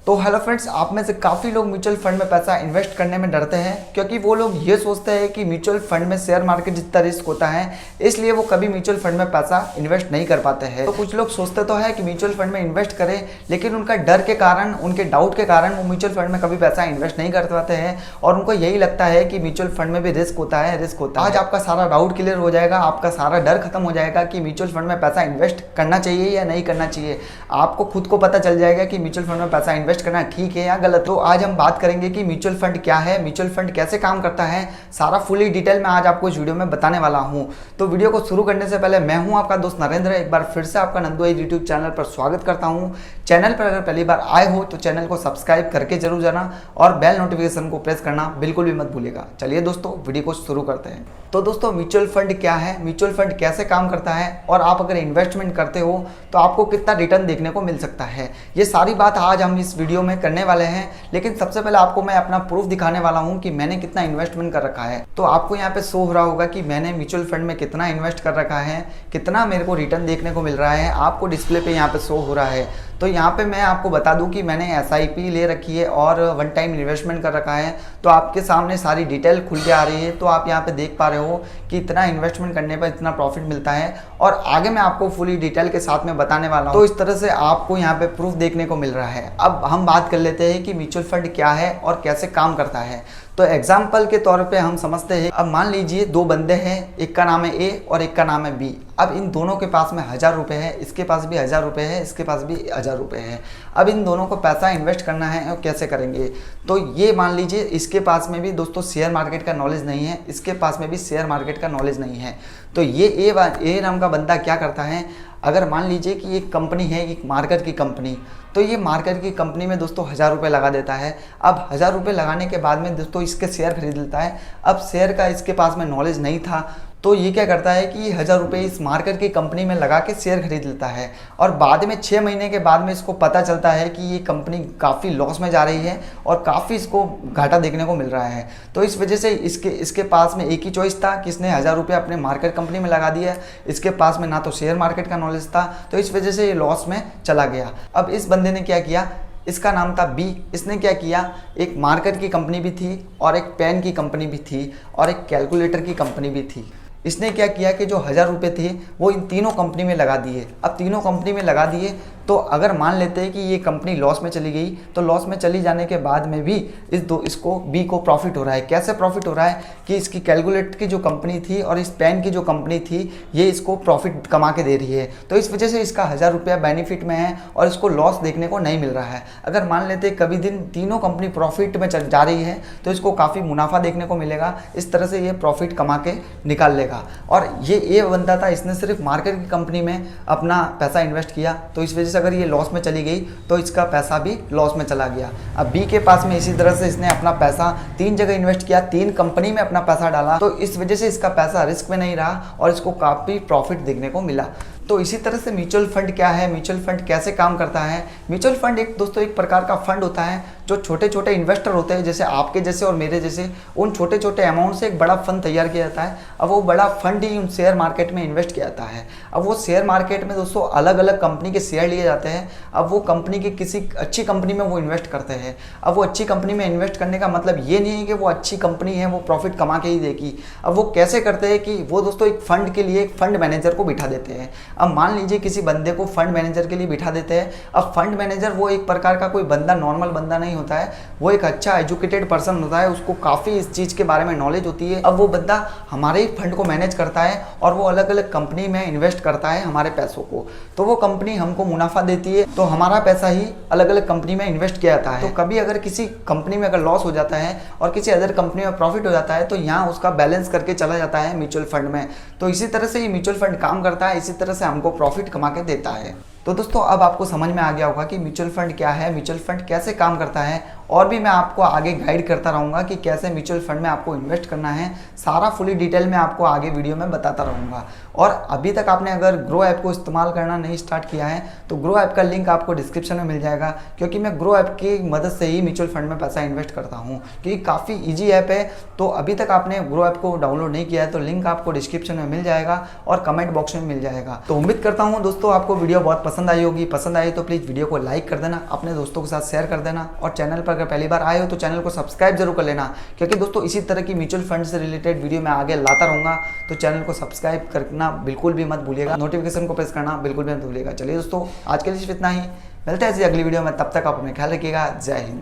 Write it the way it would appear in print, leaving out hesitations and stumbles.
तो hello friends, आप में से काफ़ी लोग म्यूचुअल फंड में पैसा इन्वेस्ट करने में डरते हैं क्योंकि वो लोग ये सोचते हैं कि म्यूचुअल फंड में शेयर मार्केट जितना रिस्क होता है, इसलिए वो कभी म्यूचुअल फंड में पैसा इन्वेस्ट नहीं कर पाते हैं। तो कुछ लोग सोचते तो है कि म्यूचुअल फंड में इन्वेस्ट करें, लेकिन उनका डर के कारण, उनके डाउट के कारण वो म्यूचुअल फंड में कभी पैसा इन्वेस्ट नहीं कर पाते हैं और उनको यही लगता है कि म्यूचुअल फंड में भी रिस्क होता है। आज आपका सारा डाउट क्लियर हो जाएगा, आपका सारा डर खत्म हो जाएगा कि म्यूचुअल फंड में पैसा इन्वेस्ट करना चाहिए या नहीं करना चाहिए। आपको खुद को पता चल जाएगा कि म्यूचुअल फंड में पैसा इन्वेस्ट करना ठीक है या गलत। तो आज हम बात करेंगे कि म्यूचुअल फंड क्या है, म्यूचुअल फंड कैसे काम करता है, सारा फुली डिटेल में आज आपको इस वीडियो में बताने वाला हूं। तो वीडियो को शुरू करने से पहले मैं हूं आपका दोस्त नरेंद्र, एक बार फिर से आपका नंदू यूट्यूब चैनल पर स्वागत करता हूं। चैनल पर अगर पहली बार आए हो तो चैनल को सब्सक्राइब करके जरूर जाना और बेल नोटिफिकेशन को प्रेस करना बिल्कुल भी मत भूलिएगा। चलिए दोस्तों, वीडियो को शुरू करते हैं। तो दोस्तों, म्यूचुअल फंड क्या है, म्यूचुअल फंड कैसे काम करता है और आप अगर इन्वेस्टमेंट करते हो तो आपको कितना रिटर्न देखने को मिल सकता है, ये सारी बात आज हम इस वीडियो में करने वाले हैं। लेकिन सबसे पहले आपको मैं अपना प्रूफ दिखाने वाला हूं कि मैंने कितना इन्वेस्टमेंट कर रखा है। तो आपको यहाँ पे शो हो रहा होगा कि मैंने म्यूचुअल फंड में कितना इन्वेस्ट कर रखा है, कितना मेरे को रिटर्न देखने को मिल रहा है, आपको डिस्प्ले पे यहाँ पे शो हो रहा है। तो यहाँ पे मैं आपको बता दूं कि मैंने SIP ले रखी है और वन टाइम इन्वेस्टमेंट कर रखा है। तो आपके सामने सारी डिटेल खुल के आ रही है। तो आप यहाँ पे देख पा रहे हो कि इतना इन्वेस्टमेंट करने पर इतना प्रॉफिट मिलता है और आगे मैं आपको फुली डिटेल के साथ में बताने वाला हूँ। तो इस तरह से आपको यहाँ पे प्रूफ देखने को मिल रहा है। अब हम बात कर लेते हैं कि म्यूचुअल फंड क्या है और कैसे काम करता है। तो एग्जाम्पल के तौर पे हम समझते हैं, अब मान लीजिए दो बंदे हैं, एक का नाम है A और एक का नाम है B। अब इन दोनों के पास में 1000 रुपये है, इसके पास भी 1000 रुपये है, इसके पास भी 1000 रुपये है। अब इन दोनों को पैसा इन्वेस्ट करना है और कैसे करेंगे। तो ये मान लीजिए इसके पास में भी दोस्तों शेयर मार्केट का नॉलेज नहीं है, इसके पास में भी शेयर मार्केट का नॉलेज नहीं है। तो ये ए नाम का बंदा क्या करता है, अगर मान लीजिए कि एक कंपनी है, एक मार्केट की कंपनी, तो ये मार्केट की कंपनी में दोस्तों 1000 रुपये लगा देता है। अब 1000 रुपये लगाने के बाद में दोस्तों इसके शेयर खरीद लेता है। अब शेयर का इसके पास में नॉलेज नहीं था, तो ये क्या करता है कि 1000 रुपये इस मार्केट की कंपनी में लगा के शेयर खरीद लेता है और बाद में 6 महीने के बाद में इसको पता चलता है कि ये कंपनी काफ़ी लॉस में जा रही है और काफ़ी इसको घाटा देखने को मिल रहा है। तो इस वजह से इसके पास में एक ही चॉइस था कि इसने 1000 रुपये अपने मार्केट कंपनी में लगा दिया। इसके पास में ना तो शेयर मार्केट का नॉलेज था, तो इस वजह से ये लॉस में चला गया। अब इस बंदे ने क्या किया, इसका नाम था B। इसने क्या किया, एक मार्केट की कंपनी भी थी और एक पेन की कंपनी भी थी और एक कैलकुलेटर की कंपनी भी थी। इसने क्या किया कि जो 1000 रुपये थे वो इन तीनों कंपनी में लगा दिए। अब तीनों कंपनी में लगा दिए तो अगर मान लेते हैं कि ये कंपनी लॉस में चली गई, तो लॉस में चली जाने के बाद में भी इसको B को प्रॉफिट हो रहा है। कैसे प्रॉफिट हो रहा है कि इसकी कैलकुलेटर की जो कंपनी थी और इस पेन की जो कंपनी थी, ये इसको प्रॉफिट कमा के दे रही है। तो इस वजह से इसका 1000 रुपया बेनिफिट में है और इसको लॉस देखने को नहीं मिल रहा है। अगर मान लेते कभी दिन तीनों कंपनी प्रॉफिट में चल जा रही है तो इसको काफ़ी मुनाफा देखने को मिलेगा। इस तरह से ये प्रॉफिट कमा के निकाल लेगा। और ये बंदा था, इसने सिर्फ मार्केट की कंपनी में अपना पैसा इन्वेस्ट किया, तो इस वजह से अगर ये लॉस में चली गई तो इसका पैसा भी लॉस में चला गया। अब B के पास में इसी तरह से इसने अपना पैसा 3 जगह इन्वेस्ट किया, 3 कंपनी में अपना पैसा डाला, तो इस वजह से इसका पैसा रिस्क में नहीं रहा और इसको काफ़ी प्रॉफिट देखने को मिला। तो इसी तरह से म्यूचुअल फंड क्या है, म्यूचुअल फंड कैसे काम करता है। म्यूचुअल फंड एक प्रकार का फंड होता है जो छोटे छोटे इन्वेस्टर होते हैं, जैसे आपके जैसे और मेरे जैसे, उन छोटे छोटे अमाउंट से एक बड़ा फंड तैयार किया जाता है। अब वो बड़ा फंड ही उन शेयर मार्केट में इन्वेस्ट किया जाता है। अब वो शेयर मार्केट में दोस्तों अलग अलग कंपनी के शेयर लिए जाते हैं। अब वो कंपनी की किसी अच्छी कंपनी में वो इन्वेस्ट करते हैं। अब वो अच्छी कंपनी में इन्वेस्ट करने का मतलब ये नहीं है कि वो अच्छी कंपनी है वो प्रॉफिट कमा के ही देगी। अब वो कैसे करते हैं कि वो दोस्तों एक फंड के लिए एक फंड मैनेजर को बिठा देते हैं। अब मान लीजिए किसी बंदे को फंड मैनेजर के लिए बिठा देते हैं। अब फंड मैनेजर वो एक प्रकार का कोई बंदा, नॉर्मल बंदा नहीं होता है, वो एक अच्छा एजुकेटेड पर्सन होता है, उसको काफ़ी इस चीज़ के बारे में नॉलेज होती है। अब वो बंदा हमारे ही फंड को मैनेज करता है और वो अलग अलग कंपनी में इन्वेस्ट करता है हमारे पैसों को। तो वो कंपनी हमको मुनाफा देती है, तो हमारा पैसा ही अलग अलग कंपनी में इन्वेस्ट किया जाता है। तो कभी अगर किसी कंपनी में अगर लॉस हो जाता है और किसी अदर कंपनी में प्रॉफिट हो जाता है, तो यहाँ उसका बैलेंस करके चला जाता है म्यूचुअल फंड में। तो इसी तरह से ये म्यूचुअल फंड काम करता है, इसी तरह से हमको प्रॉफिट कमा के देता है। तो दोस्तों, अब आपको समझ में आ गया होगा कि म्यूचुअल फंड क्या है, म्यूचुअल फंड कैसे काम करता है और भी मैं आपको आगे गाइड करता रहूँगा कि कैसे म्यूचुअल फंड में आपको इन्वेस्ट करना है। सारा फुली डिटेल में आपको आगे वीडियो में बताता रहूँगा। और अभी तक आपने अगर ग्रो ऐप को इस्तेमाल करना नहीं स्टार्ट किया है तो ग्रो ऐप का लिंक आपको डिस्क्रिप्शन में मिल जाएगा, क्योंकि मैं ग्रो ऐप की मदद से ही म्यूचुअल फंड में पैसा इन्वेस्ट करता हूँ, क्योंकि काफ़ी ईजी ऐप है। तो अभी तक आपने ग्रो ऐप को डाउनलोड नहीं किया है तो लिंक आपको डिस्क्रिप्शन में मिल जाएगा और कमेंट बॉक्स में मिल जाएगा। तो उम्मीद करता हूँ दोस्तों आपको वीडियो बहुत पसंद आई होगी। पसंद आई तो प्लीज़ वीडियो को लाइक कर देना, अपने दोस्तों के साथ शेयर कर देना, और चैनल पर अगर पहली बार आए हो तो चैनल को सब्सक्राइब जरूर कर लेना, क्योंकि दोस्तों इसी तरह की म्यूचुअल फंड से रिलेटेड वीडियो मैं आगे लाता रहूँगा। तो चैनल को सब्सक्राइब करना बिल्कुल भी मत भूलिएगा, नोटिफिकेशन को प्रेस करना बिल्कुल भी मत भूलिएगा। चलिए दोस्तों आज के लिए सिर्फ इतना ही, मिलते हैं ऐसी अगली वीडियो में, तब तक आप अपना ख्याल रखिएगा। जय हिंद।